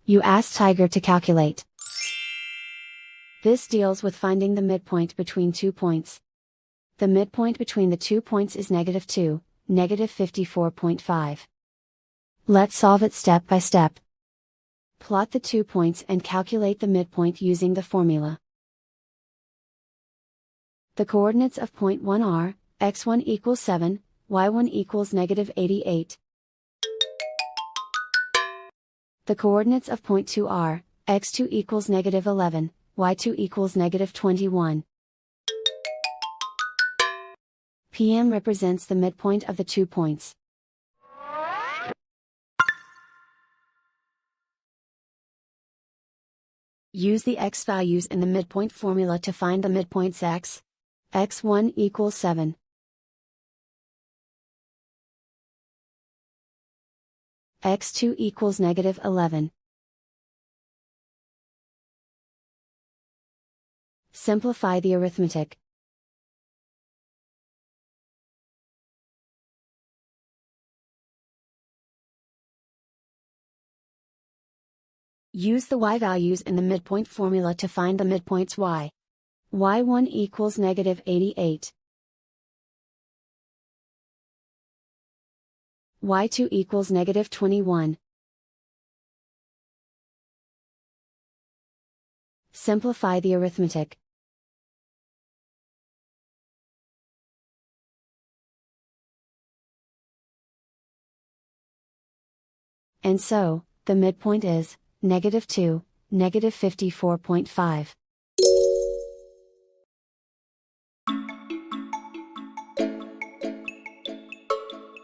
You ask Tiger to calculate. This deals with finding the midpoint between 2 points. The midpoint between the 2 points is -2, -54.5. Let's solve it step by step. Plot the 2 points and calculate the midpoint using the formula. The coordinates of point 1 are, x1 equals 7, y1 equals -88. The coordinates of point 2 are, x2 equals -11, y2 equals -21. PM represents the midpoint of the 2 points. Use the x values in the midpoint formula to find the midpoints x. x1 equals 7. x2 equals -11. Simplify the arithmetic. Use the y values in the midpoint formula to find the midpoints y. y1 equals -88. y2 equals -21. Simplify the arithmetic. And so, the midpoint is -2, -54.5.